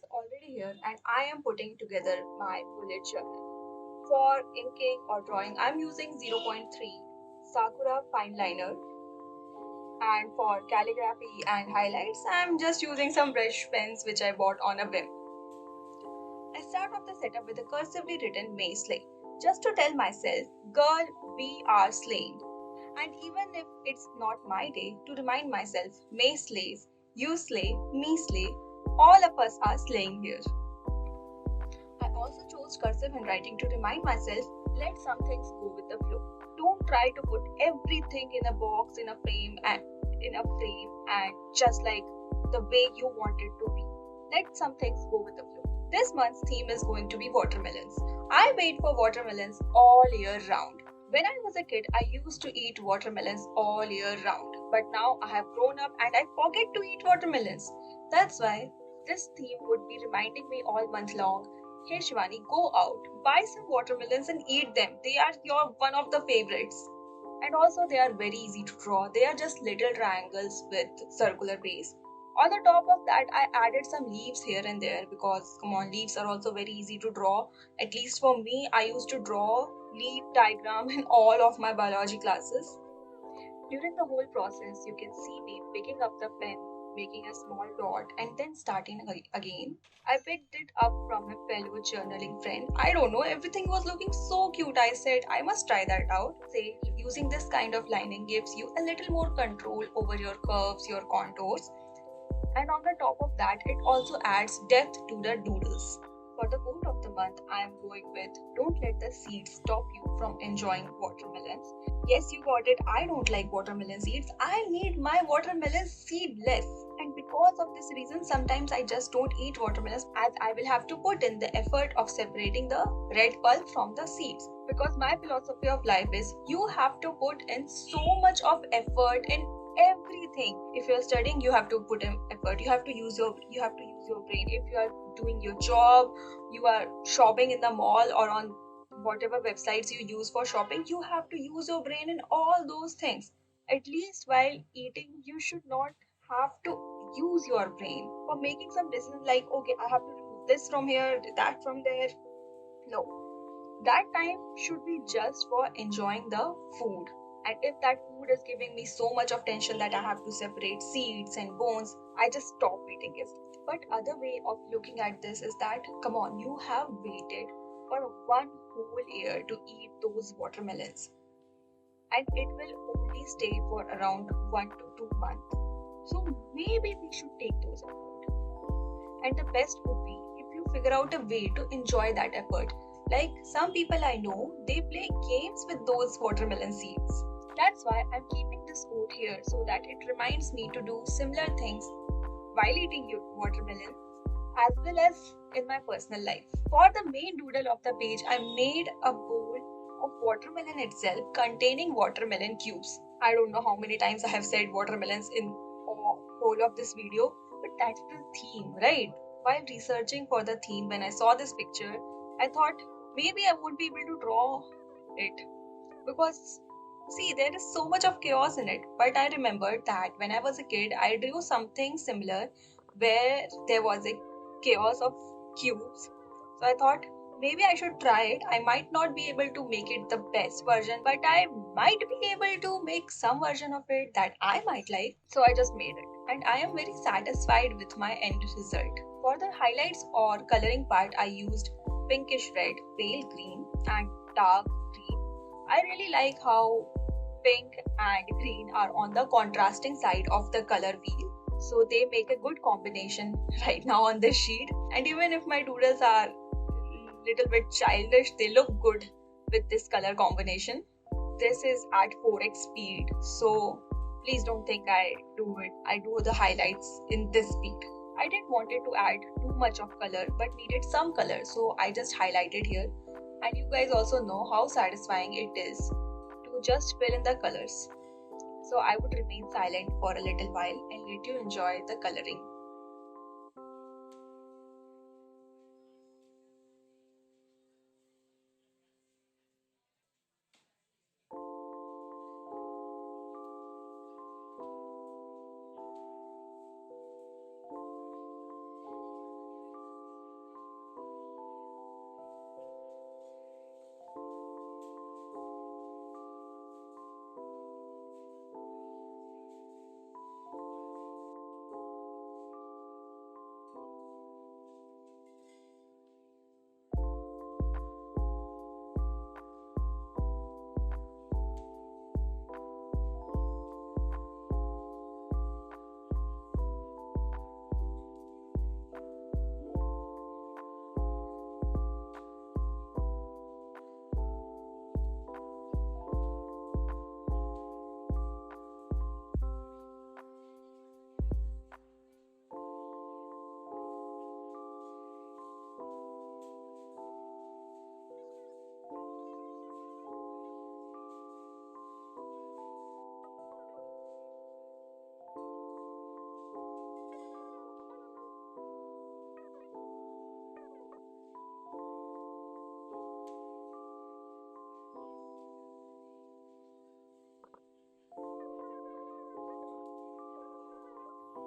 is already here and I am putting together my bullet journal. For inking or drawing, I'm using zero point 0.3 Sakura fine liner, and for calligraphy and highlights, I'm just using some brush pens which I bought on a whim. I start off the setup with a cursively written May Slay, just to tell myself, girl, we are slaying. And even if it's not my day, to remind myself, May slays, you slay, me slay, all of us are slaying here. I also chose cursive handwriting to remind myself, let some things go with the flow. Don't try to put everything in a box, in a frame and just like the way you want it to be. Let some things go with the flow. This month's theme is going to be watermelons. I wait for watermelons all year round. When I was a kid, I used to eat watermelons all year round. But now I have grown up and I forget to eat watermelons. That's why this theme would be reminding me all month long, hey Shivani, go out, buy some watermelons and eat them. They are your one of the favorites. And also they are very easy to draw. They are just little triangles with circular base. On the top of that, I added some leaves here and there because come on, leaves are also very easy to draw. At least for me, I used to draw leaf diagram in all of my biology classes. During the whole process, you can see me picking up the pen, making a small dot, and then starting again. I picked it up from a fellow journaling friend. I don't know, everything was looking so cute. I said, I must try that out. Say, using this kind of lining gives you a little more control over your curves, your contours, and on the top of that, it also adds depth to the doodles. For the quote of the month, I am going with, don't let the seeds stop you from enjoying watermelons. Yes, you got it. I don't like watermelon seeds. I need my watermelon seedless. And because of this reason, sometimes I just don't eat watermelons as I will have to put in the effort of separating the red pulp from the seeds. Because my philosophy of life is you have to put in so much of effort in everything. If you're studying, you have to put in effort. You have to use your brain. If you are doing your job, you are shopping in the mall or on whatever websites you use for shopping, you have to use your brain in all those things. At least while eating, you should not have to use your brain for making some decisions like, okay, I have to remove this from here, that from there. No, that time should be just for enjoying the food. And if that food is giving me so much of tension that I have to separate seeds and bones, I just stop eating it. But other way of looking at this is that come on, you have waited for one whole year to eat those watermelons, and it will only stay for around 1 to 2 months. So maybe we should take those efforts. And the best would be if you figure out a way to enjoy that effort. Like some people I know, they play games with those watermelon seeds. That's why I'm keeping this quote here so that it reminds me to do similar things while eating your watermelon as well as in my personal life. For the main doodle of the page, I made a bowl of watermelon itself containing watermelon cubes. I don't know how many times I have said watermelons in whole of this video, but that's the theme, right? While researching for the theme, when I saw this picture, I thought maybe I won't be able to draw it because see, there is so much of chaos in it. But I remembered that when I was a kid, I drew something similar where there was a chaos of cubes. So I thought maybe I should try it. I might not be able to make it the best version, but I might be able to make some version of it that I might like. So I just made it. And I am very satisfied with my end result. For the highlights or coloring part, I used pinkish red, pale green, and dark green. I really like how pink and green are on the contrasting side of the color wheel. So they make a good combination right now on this sheet. And even if my doodles are little bit childish, they look good with this color combination. This is at 4x speed. So please don't think I do the highlights in this speed. I didn't want it to add too much of color but needed some color. So I just highlighted here. And you guys also know how satisfying it is to just fill in the colors. So I would remain silent for a little while and let you enjoy the coloring.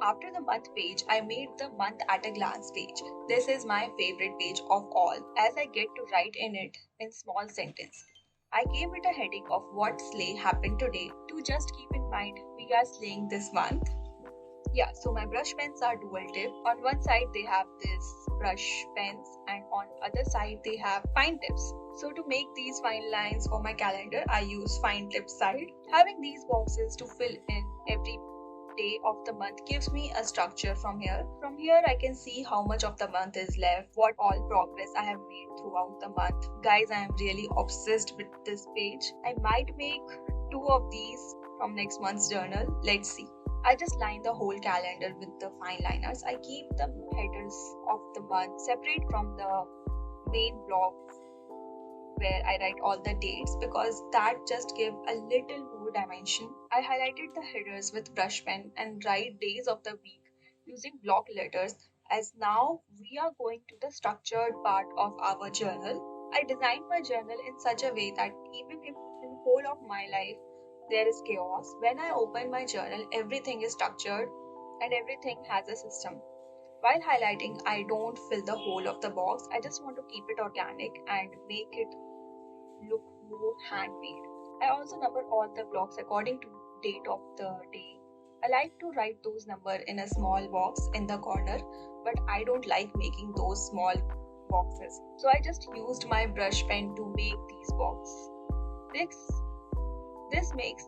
After the month page, I made the month at a glance page. This is my favorite page of all as I get to write in it in small sentence. I gave it a heading of what sleigh happened today to just keep in mind we are sleighing this month. Yeah, so my brush pens are dual tip. On one side they have this brush pens and on other side they have fine tips. So to make these fine lines for my calendar, I use fine tip side. Having these boxes to fill in every day of the month gives me a structure from here. From here I can see how much of the month is left, what all progress I have made throughout the month. Guys, I am really obsessed with this page. I might make two of these from next month's journal. Let's see. I just line the whole calendar with the fine liners. I keep the headers of the month separate from the main block where I write all the dates because that just give a little more dimension. I highlighted the headers with brush pen and write days of the week using block letters as now we are going to the structured part of our journal. I designed my journal in such a way that even if in the whole of my life there is chaos, when I open my journal everything is structured and everything has a system. While highlighting, I don't fill the whole of the box. I just want to keep it organic and make it look more handmade. I also number all the blocks according to date of the day. I like to write those number in a small box in the corner, but I don't like making those small boxes. So I just used my brush pen to make these boxes. This this makes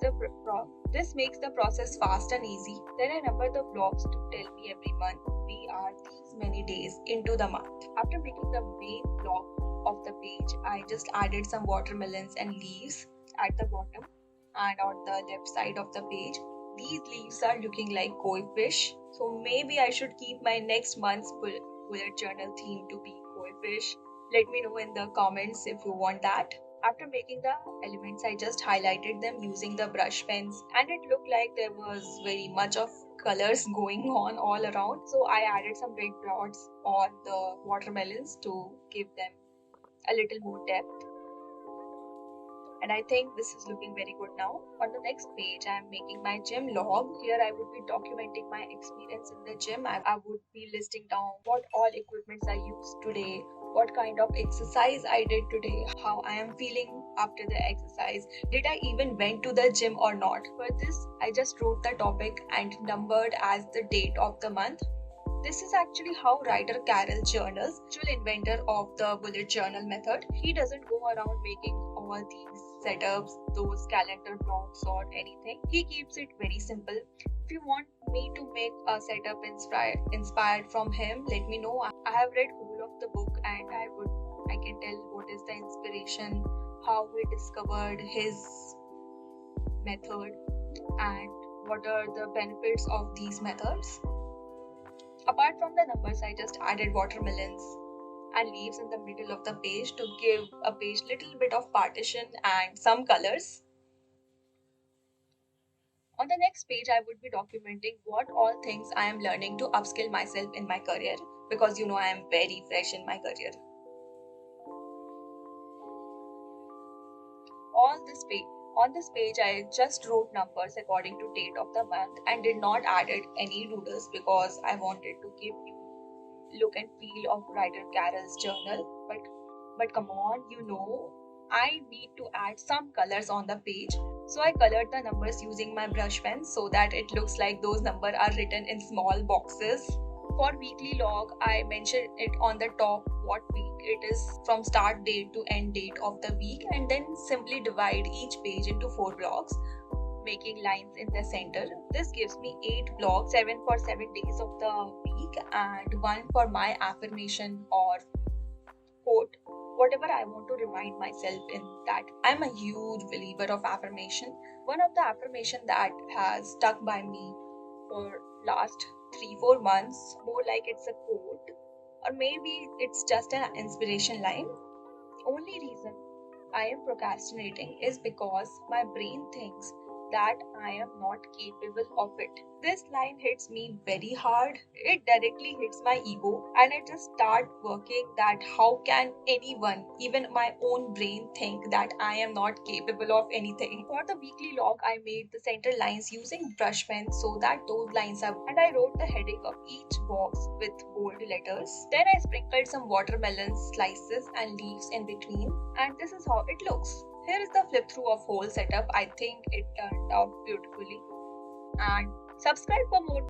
the process fast and easy. Then I number the blocks to tell me every month we are these many days into the month. After making the main block of the page, I just added some watermelons and leaves at the bottom and on the left side of the page. These leaves are looking like koi fish, so maybe I should keep my next month's bullet journal theme to be koi fish. Let me know in the comments if you want that. After making the elements, I just highlighted them using the brush pens and it looked like there was very much of colors going on all around. So I added some red dots on the watermelons to give them a little more depth. And I think this is looking very good now. On the next page, I am making my gym log. Here I would be documenting my experience in the gym. I would be listing down what all equipments I used today, what kind of exercise I did today, how I am feeling after the exercise, did I even went to the gym or not. For this, I just wrote the topic and numbered as the date of the month. This is actually how Ryder Carroll journals, actual inventor of the bullet journal method. He doesn't go around making all these setups, those calendar blocks or anything. He keeps it very simple. If you want me to make a setup inspired from him, let me know. I have read whole of the book and I can tell what is the inspiration, how he discovered his method and what are the benefits of these methods. Apart from the numbers, I just added watermelons and leaves in the middle of the page to give a page little bit of partition and some colors. On the next page, I would be documenting what all things I am learning to upskill myself in my career because you know I am very fresh in my career. On this page, I just wrote numbers according to date of the month and did not added any doodles because I wanted to give you look and feel of Ryder Carroll's journal. But come on, you know, I need to add some colors on the page. So I colored the numbers using my brush pen so that it looks like those numbers are written in small boxes. For weekly log, I mentioned it on the top what week it is from start date to end date of the week and then simply divide each page into 4 blocks, making lines in the center. This gives me 8 blocks, 7 for 7 days of the week and 1 for my affirmation or quote, whatever I want to remind myself in that. I'm a huge believer of affirmation. One of the affirmation that has stuck by me for last 3-4 months, more like it's a quote or maybe it's just an inspiration line. Only reason I am procrastinating is because my brain thinks that I am not capable of it. This line hits me very hard. It directly hits my ego, and it just start working that how can anyone, even my own brain, think that I am not capable of anything. For the weekly log, I made the center lines using brush pen so that those lines are, and I wrote the heading of each box with bold letters. Then I sprinkled some watermelon slices and leaves in between, and this is how it looks. Here is the flip through of whole setup. I think it turned out beautifully. And subscribe for more